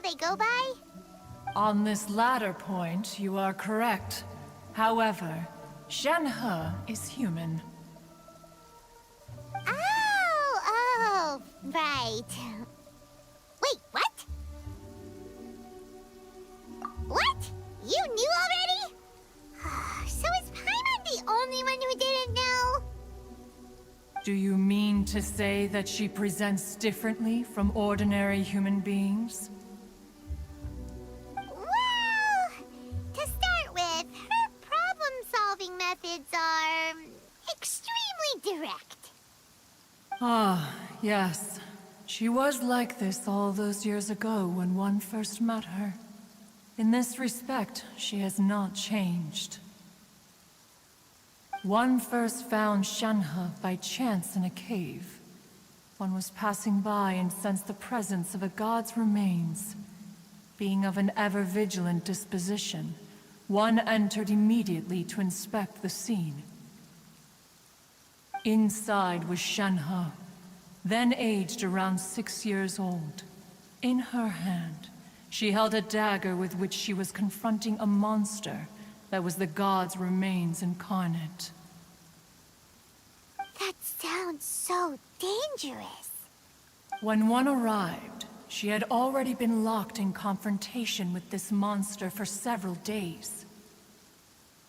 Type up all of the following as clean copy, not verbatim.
they go by? On this latter point, you are correct. However, Shenhe is human. Oh, right. Wait, what? What? You knew already? So is Paimon the only one who didn't know? Do you mean to say that she presents differently from ordinary human beings? Well, to start with, her problem-solving methods are extremely direct. Ah, yes. She was like this all those years ago when one first met her. In this respect, she has not changed. One first found Shenhe by chance in a cave. One was passing by and sensed the presence of a god's remains. Being of an ever-vigilant disposition, one entered immediately to inspect the scene. Inside was Shenhe, then aged around 6 years old. In her hand, she held a dagger with which she was confronting a monster that was the god's remains incarnate. That sounds so dangerous. When one arrived, she had already been locked in confrontation with this monster for several days.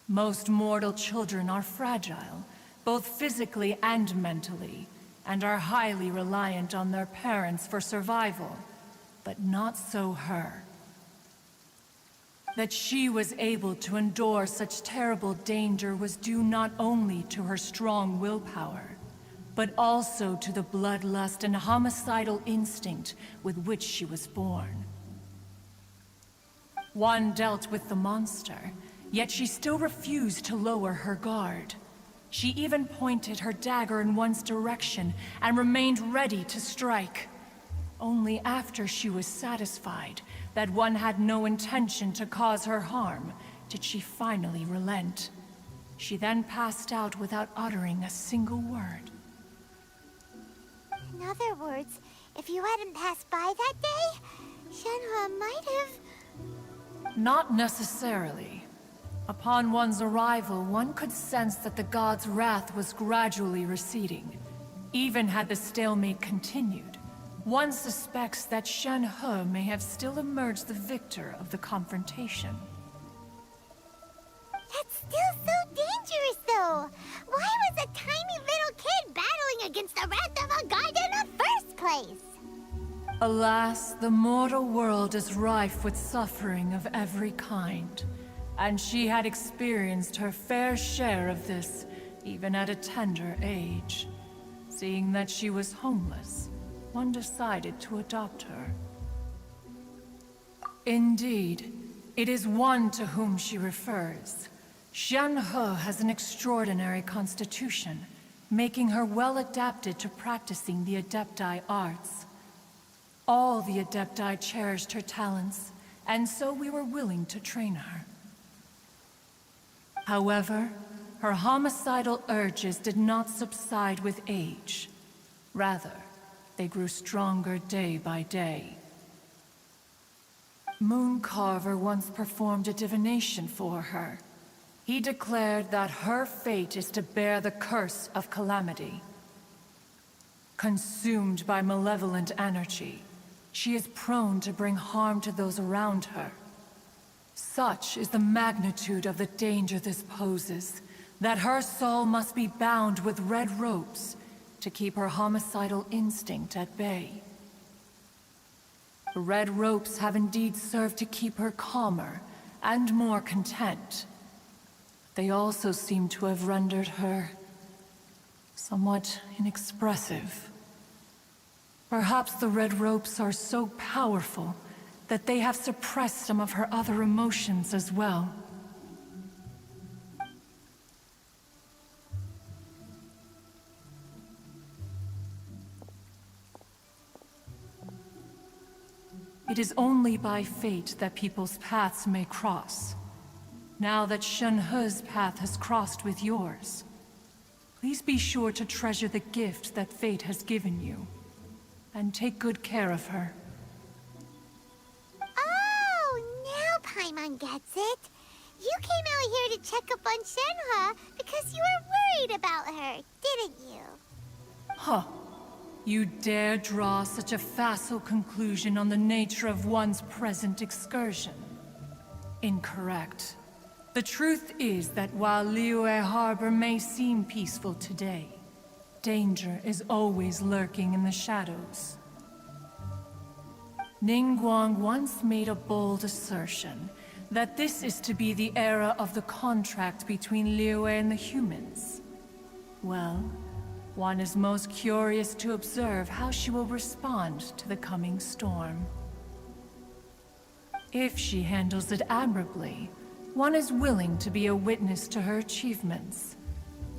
Most mortal children are fragile, both physically and mentally, and are highly reliant on their parents for survival. But not so her. That she was able to endure such terrible danger was due not only to her strong willpower, but also to the bloodlust and homicidal instinct with which she was born. One dealt with the monster, yet she still refused to lower her guard. She even pointed her dagger in one's direction and remained ready to strike. Only after she was satisfied that one had no intention to cause her harm did she finally relent. She then passed out without uttering a single word. In other words, if you hadn't passed by that day, Shenhe might have... Not necessarily. Upon one's arrival, one could sense that the god's wrath was gradually receding. Even had the stalemate continued, one suspects that Shenhe may have still emerged the victor of the confrontation. That's still so dangerous, though. Why was a tiny little kid battling against the wrath of a god in the first place? Alas, the mortal world is rife with suffering of every kind, and she had experienced her fair share of this, even at a tender age. Seeing that she was homeless, one decided to adopt her. Indeed, it is one to whom she refers. Shenhe has an extraordinary constitution, making her well adapted to practicing the Adepti arts. All the Adepti cherished her talents, and so we were willing to train her. However, her homicidal urges did not subside with age. Rather, they grew stronger day by day. Mooncarver once performed a divination for her. He declared that her fate is to bear the curse of calamity. Consumed by malevolent energy, she is prone to bring harm to those around her. Such is the magnitude of the danger this poses, that her soul must be bound with red ropes to keep her homicidal instinct at bay. The red ropes have indeed served to keep her calmer and more content. They also seem to have rendered her somewhat inexpressive. Perhaps the red ropes are so powerful that they have suppressed some of her other emotions as well. It is only by fate that people's paths may cross. Now that Shenhe's path has crossed with yours, please be sure to treasure the gift that fate has given you, and take good care of her. Ningguang gets it. You came out here to check up on Shenhua because you were worried about her, didn't you? Huh. You dare draw such a facile conclusion on the nature of one's present excursion? Incorrect. The truth is that while Liyue Harbor may seem peaceful today, danger is always lurking in the shadows. Ningguang once made a bold assertion that this is to be the era of the contract between Liyue and the humans. Well, one is most curious to observe how she will respond to the coming storm. If she handles it admirably, one is willing to be a witness to her achievements.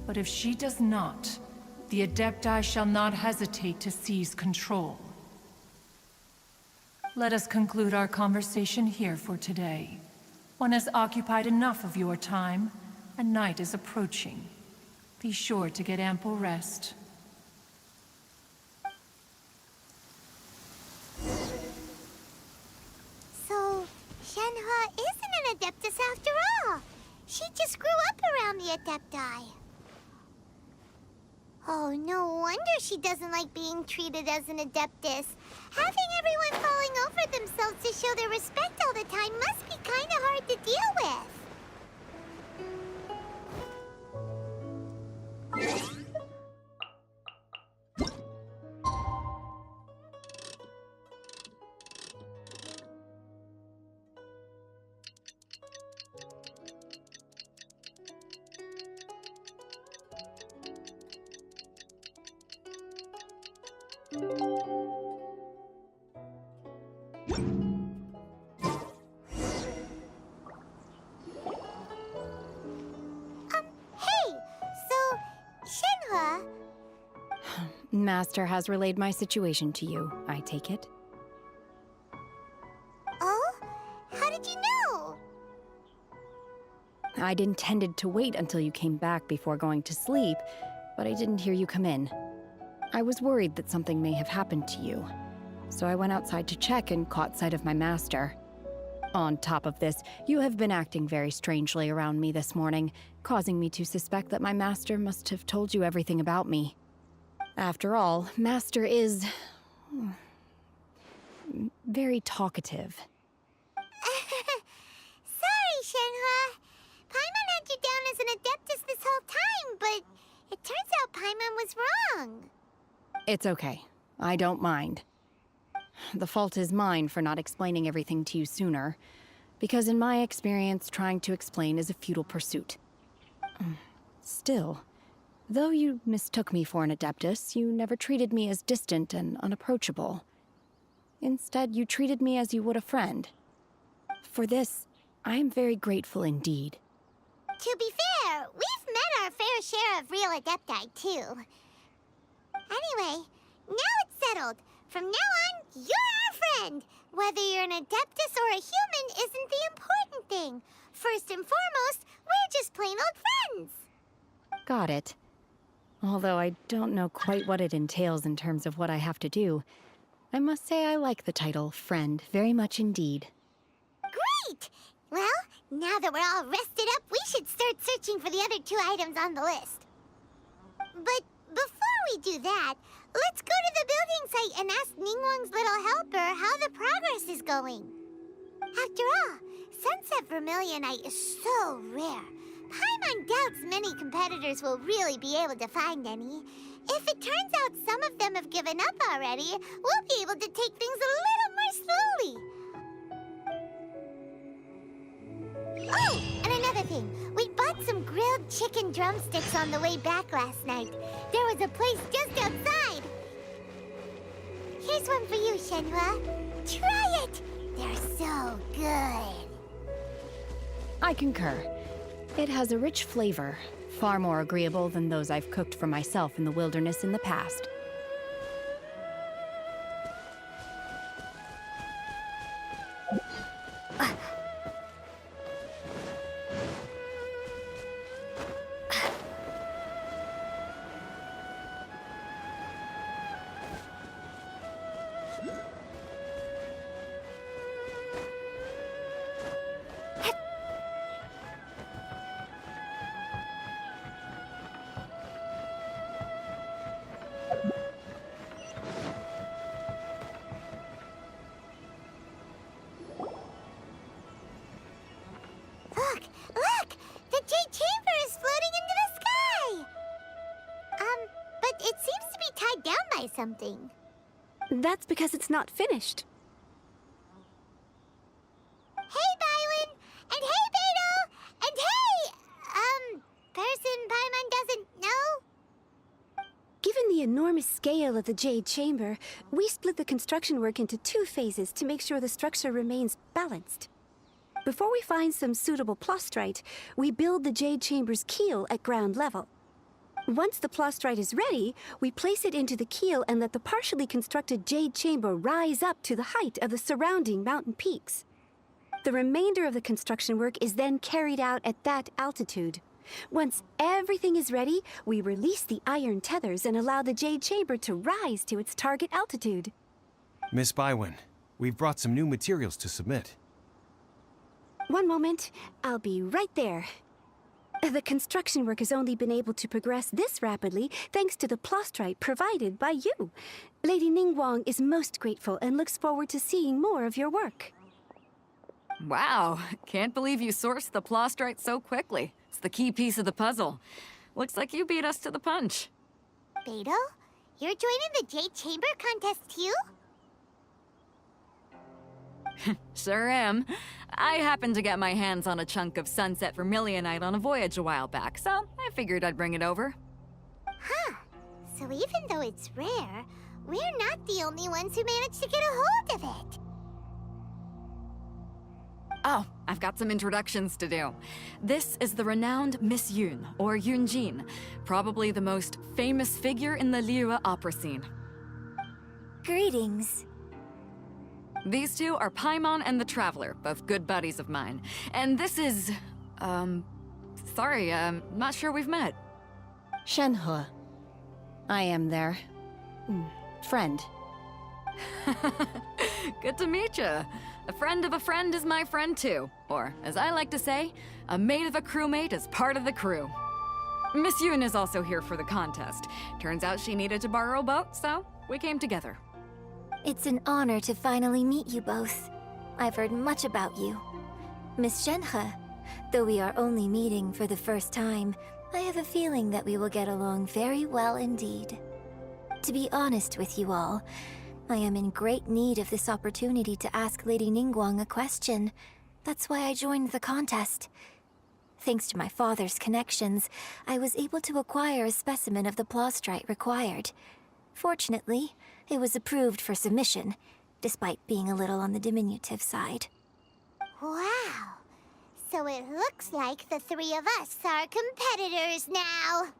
But if she does not, the Adepti shall not hesitate to seize control. Let us conclude our conversation here for today. One has occupied enough of your time, and night is approaching. Be sure to get ample rest. So, Shenhua isn't an Adeptus after all. She just grew up around the Adepti. Oh, no wonder she doesn't like being treated as an Adeptus. Having everyone falling over themselves to show their respect all the time must be kinda hard to deal with. Hey! So, Shenhua... Master has relayed my situation to you, I take it. Oh? How did you know? I'd intended to wait until you came back before going to sleep, but I didn't hear you come in. I was worried that something may have happened to you, so I went outside to check and caught sight of my master. On top of this, you have been acting very strangely around me this morning, causing me to suspect that my master must have told you everything about me. After all, Master is... very talkative. Sorry, Shenhua. Paimon had you down as an Adeptus this whole time, but it turns out Paimon was wrong. It's okay. I don't mind. The fault is mine for not explaining everything to you sooner, because in my experience, trying to explain is a futile pursuit. Still, though you mistook me for an Adeptus, you never treated me as distant and unapproachable. Instead, you treated me as you would a friend. For this, I am very grateful indeed. To be fair, we've met our fair share of real Adepti, too. Anyway, now it's settled. From now on, you're our friend. Whether you're an Adeptus or a human isn't the important thing. First and foremost, we're just plain old friends. Got it. Although I don't know quite what it entails in terms of what I have to do, I must say I like the title friend very much indeed. Great! Well, now that we're all rested up, we should start searching for the other 2 items on the list. But before we do that, let's go to the building site and ask Ningguang's little helper how the progress is going. After all, Sunset Vermilionite is so rare. Paimon doubts many competitors will really be able to find any. If it turns out some of them have given up already, we'll be able to take things a little more slowly. Oh, and another thing. We bought some grilled chicken drumsticks on the way back last night. There was a place just outside. Here's one for you, Shenhua. Try it! They're so good. I concur. It has a rich flavor, far more agreeable than those I've cooked for myself in the wilderness in the past. try something. That's because it's not finished. Hey, Byron! And hey, Beto! And hey, person Paimon doesn't know? Given the enormous scale of the Jade Chamber, we split the construction work into 2 phases to make sure the structure remains balanced. Before we find some suitable plastrite, we build the Jade Chamber's keel at ground level. Once the plastrite is ready, we place it into the keel and let the partially constructed Jade Chamber rise up to the height of the surrounding mountain peaks. The remainder of the construction work is then carried out at that altitude. Once everything is ready, we release the iron tethers and allow the Jade Chamber to rise to its target altitude. Miss Bywin, we've brought some new materials to submit. One moment, I'll be right there. The construction work has only been able to progress this rapidly thanks to the plastrite provided by you. Lady Ningguang is most grateful and looks forward to seeing more of your work. Wow, can't believe you sourced the plastrite so quickly. It's the key piece of the puzzle. Looks like you beat us to the punch. Beto, you're joining the Jade Chamber contest too? Sure am. I happened to get my hands on a chunk of sunset vermilionite on a voyage a while back, so I figured I'd bring it over. Huh. So even though it's rare, we're not the only ones who managed to get a hold of it. Oh, I've got some introductions to do. This is the renowned Miss Yun, or Yunjin, probably the most famous figure in the Liyue opera scene. Greetings. These two are Paimon and the Traveler, both good buddies of mine. And this is... sorry, not sure we've met. Shenhe. I am their... friend. Good to meet you. A friend of a friend is my friend too. Or, as I like to say, a mate of a crewmate is part of the crew. Miss Yun is also here for the contest. Turns out she needed to borrow a boat, so we came together. It's an honor to finally meet you both. I've heard much about you. Miss Shenhe, though we are only meeting for the first time, I have a feeling that we will get along very well indeed. To be honest with you all, I am in great need of this opportunity to ask Lady Ningguang a question. That's why I joined the contest. Thanks to my father's connections, I was able to acquire a specimen of the plastrite required. Fortunately, it was approved for submission, despite being a little on the diminutive side. Wow. So it looks like the 3 of us are competitors now.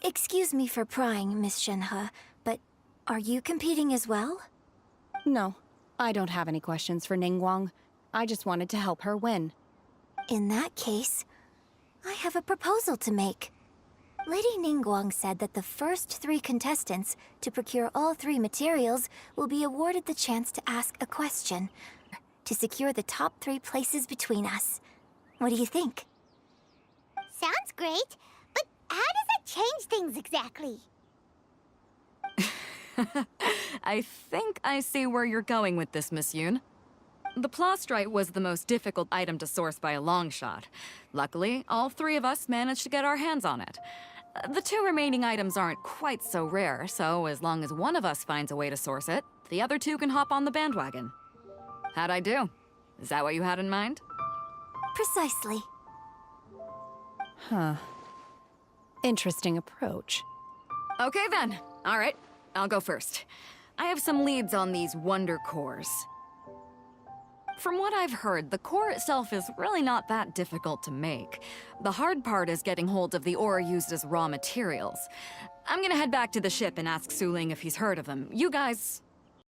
Excuse me for prying, Miss Shenhe, but are you competing as well? No, I don't have any questions for Ningguang. I just wanted to help her win. In that case, I have a proposal to make. Lady Ningguang said that the first 3 contestants to procure all 3 materials will be awarded the chance to ask a question to secure the top 3 places between us. What do you think? Sounds great, but how does it change things exactly? I think I see where you're going with this, Miss Yun. The plastrite was the most difficult item to source by a long shot. Luckily, all 3 of us managed to get our hands on it. The 2 remaining items aren't quite so rare, so as long as one of us finds a way to source it, the other 2 can hop on the bandwagon. How'd I do? Is that what you had in mind? Precisely. Huh. Interesting approach. Okay then. All right, I'll go first. I have some leads on these wonder cores. From what I've heard, the core itself is really not that difficult to make. The hard part is getting hold of the ore used as raw materials. I'm gonna head back to the ship and ask Su Ling if he's heard of them. You guys